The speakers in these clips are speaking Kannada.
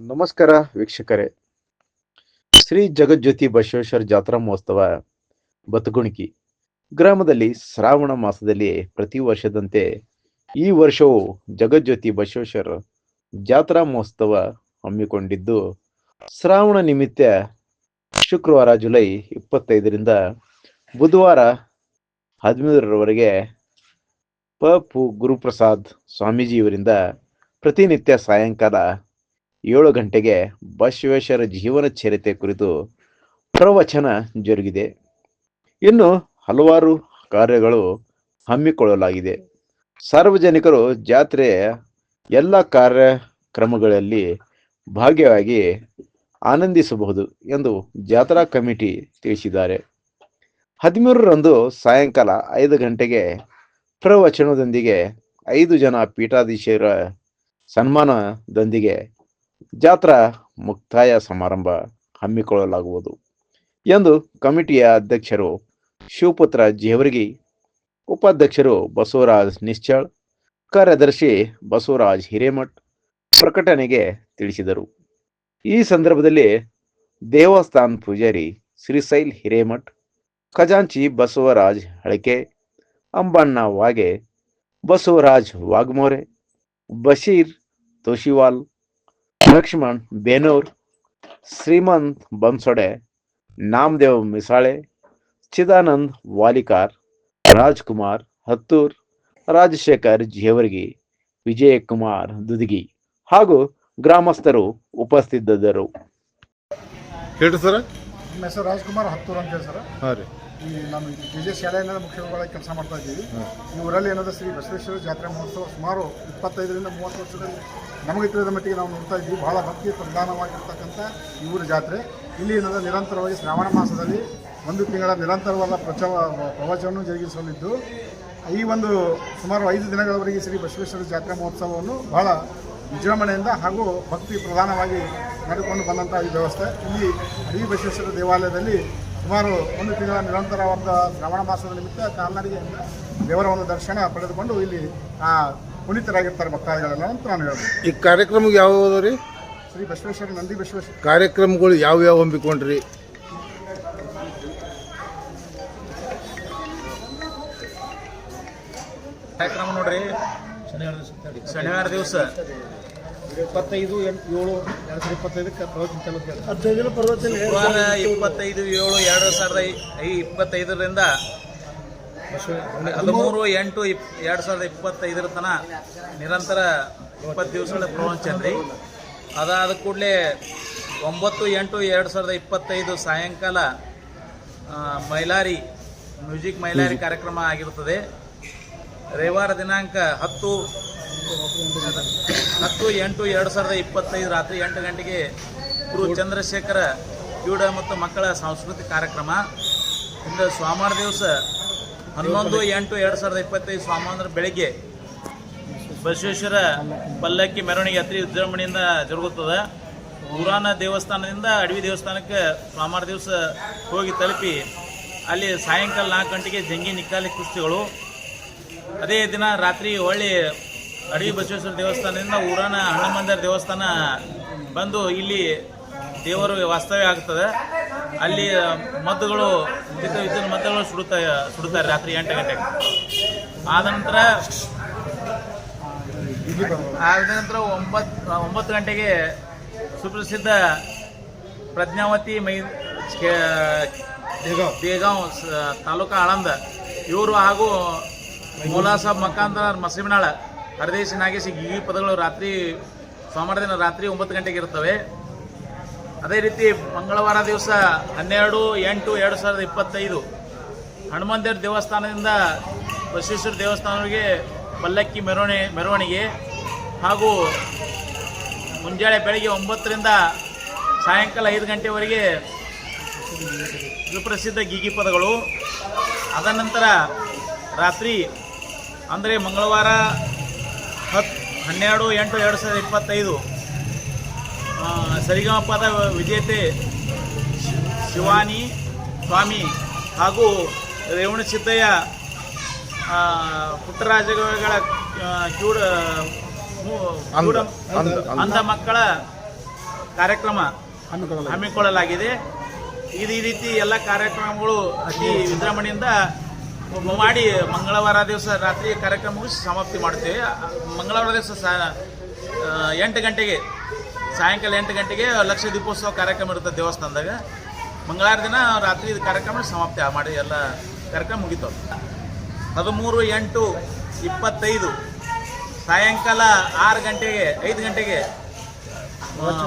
ನಮಸ್ಕಾರ ವೀಕ್ಷಕರೇ. ಶ್ರೀ ಜಗಜ್ಯೋತಿ ಬಸವೇಶ್ವರ ಜಾತ್ರಾ ಮಹೋತ್ಸವ ಬತಗುಣಿಕಿ ಗ್ರಾಮದಲ್ಲಿ ಶ್ರಾವಣ ಮಾಸದಲ್ಲಿ ಪ್ರತಿ ವರ್ಷದಂತೆ ಈ ವರ್ಷವೂ ಜಗಜ್ಯೋತಿ ಬಸವೇಶ್ವರ ಜಾತ್ರಾ ಮಹೋತ್ಸವ ಹಮ್ಮಿಕೊಂಡಿದ್ದು, ಶ್ರಾವಣ ನಿಮಿತ್ತ ಶುಕ್ರವಾರ ಜುಲೈ 25ರಿಂದ ಬುಧವಾರ 15ರವರೆಗೆ ಪಪು ಗುರುಪ್ರಸಾದ್ ಸ್ವಾಮೀಜಿಯವರಿಂದ ಪ್ರತಿನಿತ್ಯ ಸಾಯಂಕಾಲ 7 ಗಂಟೆಗೆ ಬಸವೇಶ್ವರ ಜೀವನ ಚರಿತ್ರೆ ಕುರಿತು ಪ್ರವಚನ ಜರುಗಿದೆ. ಇನ್ನು ಹಲವಾರು ಕಾರ್ಯಗಳು ಹಮ್ಮಿಕೊಳ್ಳಲಾಗಿದೆ. ಸಾರ್ವಜನಿಕರು ಜಾತ್ರೆಯ ಎಲ್ಲ ಕಾರ್ಯಕ್ರಮಗಳಲ್ಲಿ ಭಾಗಿಯಾಗಿ ಆನಂದಿಸಬಹುದು ಎಂದು ಜಾತ್ರಾ ಕಮಿಟಿ ತಿಳಿಸಿದ್ದಾರೆ. 13ರಂದು ಸಾಯಂಕಾಲ 5 ಗಂಟೆಗೆ ಪ್ರವಚನದೊಂದಿಗೆ 5 ಜನ ಪೀಠಾಧೀಶರ ಸನ್ಮಾನದೊಂದಿಗೆ ಜಾತ್ರಾ ಮುಕ್ತಾಯ ಸಮಾರಂಭ ಹಮ್ಮಿಕೊಳ್ಳಲಾಗುವುದು ಎಂದು ಕಮಿಟಿಯ ಅಧ್ಯಕ್ಷರು ಶಿವಪುತ್ರ ಜೇವರ್ಗಿ, ಉಪಾಧ್ಯಕ್ಷರು ಬಸವರಾಜ್ ನಿಶ್ಚಳ್, ಕಾರ್ಯದರ್ಶಿ ಬಸವರಾಜ್ ಹಿರೇಮಠ್ ಪ್ರಕಟಣೆಗೆ ತಿಳಿಸಿದರು. ಈ ಸಂದರ್ಭದಲ್ಲಿ ದೇವಸ್ಥಾನ ಪೂಜಾರಿ ಶ್ರೀಶೈಲ್ ಹಿರೇಮಠ್, ಖಜಾಂಚಿ ಬಸವರಾಜ್ ಹಳಕೆ, ಅಂಬಣ್ಣ ವಾಗೆ, ಬಸವರಾಜ್ ವಾಗ್ಮೋರೆ, ಬಶೀರ್ ತೋಶಿವಾಲ್, ಲಕ್ಷ್ಮಣ್ ಬೇನೂರ್, ಶ್ರೀಮಂತ್ ಬನ್ಸೊಡೆ, ನಾಮದೇವ್ ಮಿಸಾಳೆ, ಚಿದಾನಂದ್ ವಾಲಿಕಾರ್, ರಾಜ್ಕುಮಾರ್ ಹತ್ತೂರ್, ರಾಜಶೇಖರ್ ಜೇವರ್ಗಿ, ವಿಜಯಕುಮಾರ್ ದುದಗಿ ಹಾಗೂ ಗ್ರಾಮಸ್ಥರು ಉಪಸ್ಥಿತರಿದ್ದರು. ಹೇಳ್ರಿ ಸರ್. ನಮ್ಮ ಹೆಸರು ರಾಜ್ಕುಮಾರ್ ಹತ್ತೂರು ಅಂತ ಹೇಳಿ ಸರ್. ಹಾಂ ರೀ. ಈ ನಮ್ಮ KJ ಶಾಲೆಯಿಂದ ಮುಖ್ಯವಾಗಿ ಕೆಲಸ ಮಾಡ್ತಾ ಇದ್ದೀವಿ. ಈ ಊರಲ್ಲಿ ಏನಾದರೂ ಶ್ರೀ ಬಸವೇಶ್ವರ ಜಾತ್ರಾ ಮಹೋತ್ಸವ ಸುಮಾರು 25ರಿಂದ 30 ವರ್ಷದಲ್ಲಿ ನಮಗೆ ತಿಳಿದ ಮಟ್ಟಿಗೆ ನಾವು ನೋಡ್ತಾ ಇದ್ದೀವಿ. ಬಹಳ ಭಕ್ತಿ ಪ್ರಧಾನವಾಗಿರ್ತಕ್ಕಂಥ ಈ ಊರ ಜಾತ್ರೆ. ಇಲ್ಲಿ ಏನಾದರೂ ನಿರಂತರವಾಗಿ ಶ್ರಾವಣ ಮಾಸದಲ್ಲಿ 1 ತಿಂಗಳ ನಿರಂತರವಾದ ಪ್ರವಚನವನ್ನು ಜರುಗಿಸಲಿದ್ದು, ಈ ಒಂದು ಸುಮಾರು 5 ದಿನಗಳವರೆಗೆ ಶ್ರೀ ಬಸವೇಶ್ವರ ಜಾತ್ರಾ ಮಹೋತ್ಸವವನ್ನು ಬಹಳ ವಿಜೃಂಭಣೆಯಿಂದ ಹಾಗೂ ಭಕ್ತಿ ಪ್ರಧಾನವಾಗಿ ನಡೆದುಕೊಂಡು ಬಂದಂಥ ಈ ವ್ಯವಸ್ಥೆ. ಇಲ್ಲಿ ಅಡವಿ ಬಸವೇಶ್ವರ ದೇವಾಲಯದಲ್ಲಿ ಸುಮಾರು 1 ತಿಂಗಳ ನಿರಂತರವಾದ ಶ್ರಾವಣ ಮಾಸದ ನಿಮಿತ್ತ ಕಾಲ್ನಡಿಗೆಯಿಂದ ದೇವರ ಒಂದು ದರ್ಶನ ಪಡೆದುಕೊಂಡು ಇಲ್ಲಿ ಪುನೀತರಾಗಿರ್ತಾರೆ ಭಕ್ತಾದಿಗಳೆಲ್ಲ ಅಂತ ನಾನು ಹೇಳ್ಬೋದು. ಈ ಕಾರ್ಯಕ್ರಮಕ್ಕೆ ಯಾವ ರೀ? ಶ್ರೀ ಬಸವೇಶ್ವರ ನಂದಿ ಬಸವೇಶ್ವರ ಕಾರ್ಯಕ್ರಮಗಳು ಯಾವ ಹಮ್ಮಿಕೊಂಡ್ರಿ? ಕಾರ್ಯಕ್ರಮ ನೋಡ್ರಿ, ಶನಿವಾರ ದಿವಸ 25/7/2025 ಪ್ರವಚನ ಶುಕ್ರವಾರ 25/7/2025ರಿಂದ 13/8/2025 ತನಕ ನಿರಂತರ 20 ದಿವಸಗಳ ಪ್ರವಚನ ರೀ. ಅದಾದ ಕೂಡಲೇ 9/8/2025 ಸಾಯಂಕಾಲ ಮ್ಯೂಸಿಕ್ ಮೈಲಾರಿ ಕಾರ್ಯಕ್ರಮ ಆಗಿರುತ್ತದೆ. ರವಿವಾರ ದಿನಾಂಕ 10/8/2025 ರಾತ್ರಿ 8 ಗಂಟೆಗೆ ಗುರು ಚಂದ್ರಶೇಖರ ಕ್ರೀಡಾ ಮತ್ತು ಮಕ್ಕಳ ಸಾಂಸ್ಕೃತಿಕ ಕಾರ್ಯಕ್ರಮ. ಇಂದು ಸೋಮವಾರ ದಿವಸ 11/8/2025 ಸೋಮವಾರ ಬೆಳಗ್ಗೆ ಬಸವೇಶ್ವರ ಪಲ್ಲಕ್ಕಿ ಮೆರವಣಿಗೆ ಅತಿ ವಿಜೃಂಭಣೆಯಿಂದ ಜರುಗುತ್ತದೆ. ಪುರಾಣ ದೇವಸ್ಥಾನದಿಂದ ಅಡವಿ ದೇವಸ್ಥಾನಕ್ಕೆ ಸೋಮವಾರ ದಿವಸ ಹೋಗಿ ತಲುಪಿ ಅಲ್ಲಿ ಸಾಯಂಕಾಲ 4 ಗಂಟೆಗೆ ಜಂಗಿ ನಿಕ್ಕಾಲಿ ಕುಸ್ತಿಗಳು. ಅದೇ ದಿನ ರಾತ್ರಿ ಹೊಳ್ಳಿ ಅಡವಿ ಬಸವೇಶ್ವರ ದೇವಸ್ಥಾನದಿಂದ ಊರಾನ ಹನುಮಂದಿರ ದೇವಸ್ಥಾನ ಬಂದು ಇಲ್ಲಿ ದೇವರು ವಾಸ್ತವ್ಯ ಆಗ್ತದೆ. ಅಲ್ಲಿ ಮದ್ದುಗಳು ವಿದ್ಯುತ್ ಮದ್ದುಗಳು ಸುಡುತ್ತಾರೆ ರಾತ್ರಿ 8 ಗಂಟೆಗೆ. ಆದ ನಂತರ 9 ಗಂಟೆಗೆ ಸುಪ್ರಸಿದ್ಧ ಪ್ರಜ್ಞಾವತಿ ದೇಗಾಂವ್ ತಾಲೂಕಾ ಆಳಂದ ಇವರು ಹಾಗೂ ಮೌಲಾ ಸಾಬ್ ಮಕಾಂದ್ರ ಮಸೀಮನಾಳ ಹರದೇಶಿ ನಾಗೇಶಿ ಈ ಪದಗಳು ಸೋಮವಾರ ದಿನ ರಾತ್ರಿ 9 ಗಂಟೆಗೆ ಇರ್ತವೆ. ಅದೇ ರೀತಿ ಮಂಗಳವಾರ ದಿವಸ 12/8/2025 ಹನುಮಂದಿರ ದೇವಸ್ಥಾನದಿಂದ ಬಸವೇಶ್ವರ ದೇವಸ್ಥಾನವರೆಗೆ ಪಲ್ಲಕ್ಕಿ ಮೆರವಣಿಗೆ ಹಾಗೂ ಮುಂಜಾನೆ ಬೆಳಗ್ಗೆ 9ರಿಂದ ಸಾಯಂಕಾಲ 5 ಗಂಟೆವರೆಗೆ ಸುಪ್ರಸಿದ್ಧ ಗೀಗಿ ಪದಗಳು. ಅದ ನಂತರ ರಾತ್ರಿ ಅಂದರೆ ಮಂಗಳವಾರ 12/8/2025 ಸರಿಗಮಪದ ವಿಜೇತೆ ಶಿವಾನಿ ಸ್ವಾಮಿ ಹಾಗೂ ರೇವಣಸಿದ್ದಯ್ಯ ಪುಟ್ಟರಾಜಗಳ ಅಂಧ ಮಕ್ಕಳ ಕಾರ್ಯಕ್ರಮ ಹಮ್ಮಿಕೊಳ್ಳಲಾಗಿದೆ. ಈ ರೀತಿ ಎಲ್ಲ ಕಾರ್ಯಕ್ರಮಗಳು ಅತಿ ವಿಜೃಂಭಣೆಯಿಂದ ಮಾಡಿ ಮಂಗಳವಾರ ದಿವಸ ರಾತ್ರಿ ಕಾರ್ಯಕ್ರಮ ಮುಗಿಸಿ ಸಮಾಪ್ತಿ ಮಾಡ್ತೇವೆ. ಮಂಗಳವಾರ ದಿವಸ 8 ಗಂಟೆಗೆ ಸಾಯಂಕಾಲ 8 ಗಂಟೆಗೆ ಲಕ್ಷ ದೀಪೋತ್ಸವ ಕಾರ್ಯಕ್ರಮ ಇರುತ್ತೆ ದೇವಸ್ಥಾನದಾಗ. ಮಂಗಳವಾರ ದಿನ ರಾತ್ರಿ ಕಾರ್ಯಕ್ರಮ ಸಮಾಪ್ತಿ ಮಾಡಿ ಎಲ್ಲ ಕಾರ್ಯಕ್ರಮ ಮುಗಿತಾವೆ. 13/8/25 ಸಾಯಂಕಾಲ 5 ಗಂಟೆಗೆ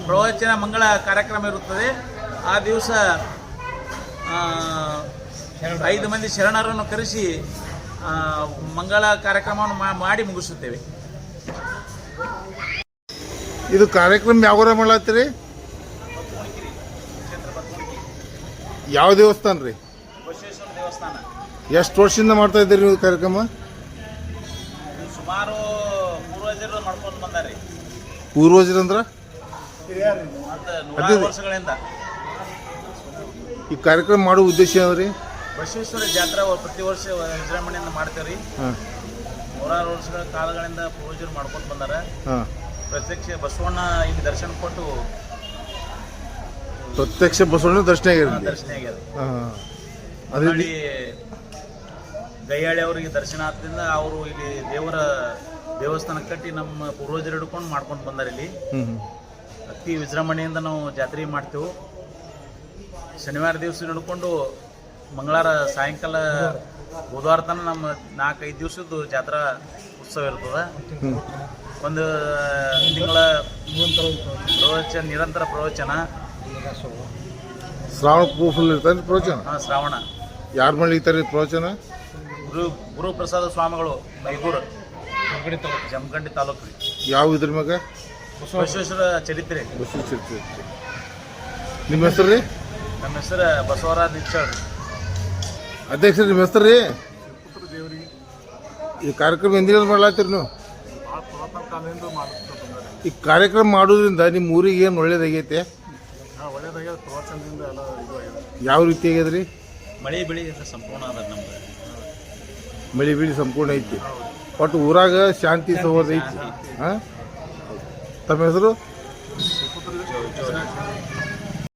ಪ್ರವಚನ ಮಂಗಳ ಕಾರ್ಯಕ್ರಮ ಇರುತ್ತದೆ. ಆ ದಿವಸ 5 ಮಂದಿ ಶರಣರನ್ನು ಕರೆಸಿ ಮಂಗಳ ಕಾರ್ಯಕ್ರಮವನ್ನು ಮಾಡಿ ಮುಗಿಸುತ್ತೇವೆ. ಇದು ಕಾರ್ಯಕ್ರಮ ಯಾವಾಗ ಮಾಡತ್ತೀರಿ? ಯಾವ ದೇವಸ್ಥಾನ ರೀ? ಬಸವೇಶ್ವರ ದೇವಸ್ಥಾನ. ಎಷ್ಟು ವರ್ಷದಿಂದ ಮಾಡ್ತಾ ಇದ್ದೀರಿ ನೀವು ಕಾರ್ಯಕ್ರಮ? ಸುಮಾರು ಪೂರ್ವಜರು ಮಾಡ್ಕೊಂಡು ಬಂದಾರೆ. ಪೂರ್ವಜರಂದ್ರ ನೂರಾರು ವರ್ಷಗಳಿಂದ ಈ ಕಾರ್ಯಕ್ರಮ ಮಾಡೋ ಉದ್ದೇಶ ಯಾವ್ರಿ? ಬಸವೇಶ್ವರ ಜಾತ್ರೆ ಪ್ರತಿ ವರ್ಷ ವಿಜೃಂಭಣೆಯಿಂದ ಮಾಡ್ತೇವೆ ರೀ. ನೂರಾರು ವರ್ಷಗಳ ಕಾಲಗಳಿಂದ ಪೂರ್ವಜರು ಮಾಡ್ಕೊಂಡು ಬಂದಾರ. ಪ್ರತ್ಯಕ್ಷ ಬಸವಣ್ಣ ಇಲ್ಲಿ ದರ್ಶನ ಕೊಟ್ಟು ಪ್ರತ್ಯಕ್ಷ ಬಸವಣ್ಣ ದರ್ಶನ ದರ್ಶನ ಆಗ್ಯದ. ಅದೇ ಗಯ್ಯಾಳಿ ಅವರಿಗೆ ದರ್ಶನ ಆದ್ರಿಂದ ಅವರು ಇಲ್ಲಿ ದೇವಸ್ಥಾನ ಕಟ್ಟಿ ನಮ್ಮ ಪೂರ್ವಜರು ಹಿಡ್ಕೊಂಡು ಮಾಡ್ಕೊಂಡು ಬಂದಾರ. ಇಲ್ಲಿ ಅತಿ ವಿಜೃಂಭಣೆಯಿಂದ ನಾವು ಜಾತ್ರೆ ಮಾಡ್ತೇವೆ. ಶನಿವಾರ ದಿವಸ ಹಿಡ್ಕೊಂಡು ಮಂಗಳವಾರ ಸಾಯಂಕಾಲ ಬುಧವಾರ ತನಕ ನಮ್ಮ 4-5 ದಿವಸದ್ದು ಜಾತ್ರಾ ಉತ್ಸವ ಇರ್ತದೆ. ಒಂದು ತಿಂಗಳ ಪ್ರವಚನ, ನಿರಂತರ ಪ್ರವಚನ. ಶ್ರಾವಣ ಫುಲ್ ಇರ್ತಾರೆ ಪ್ರವಚನ. ಶ್ರಾವಣ ಯಾರು ಮಾಡಿರ್ತಾರೆ ಪ್ರವಚನ? ಗುರುಪ್ರಸಾದ ಸ್ವಾಮಿಗಳು, ಮೈಗೂರು, ಜಮಖಂಡಿ ತಾಲೂಕು. ಯಾವ ಇದ್ರ ಮ್ಯಾಗ? ಬಸವೇಶ್ವರ ಚರಿತ್ರೆ. ನಿಮ್ಮ ಹೆಸರು ರೀ? ನಮ್ಮ ಹೆಸರು ಬಸವರಾಜ್ ನಿಚ್ಚಳ್. ಅಧ್ಯಕ್ಷರು ನಿಮ್ಮ ಹೆಸರು ರೀ? ಈ ಕಾರ್ಯಕ್ರಮ ಎಂದಿನ ಮಾಡ್ಲಾತ್ತೀರಿ ನೀವು? ಈ ಕಾರ್ಯಕ್ರಮ ಮಾಡೋದ್ರಿಂದ ನಿಮ್ಮ ಊರಿಗೆ ಏನು ಒಳ್ಳೇದಾಗೈತೆ? ಯಾವ ರೀತಿ ಆಗ್ಯದ್ರಿ? ಮಳೆ ಬೆಳೆ ಸಂಪೂರ್ಣ ಅದ. ನಮ್ಗೆ ಮಳೆ ಬೆಳೆ ಸಂಪೂರ್ಣ ಐತಿ. ಒಟ್ಟು ಊರಾಗ ಶಾಂತಿ ಸೌಹಾರ್ದ ಐತಿ. ಹಾಂ, ತಮ್ಮ ಹೆಸರು?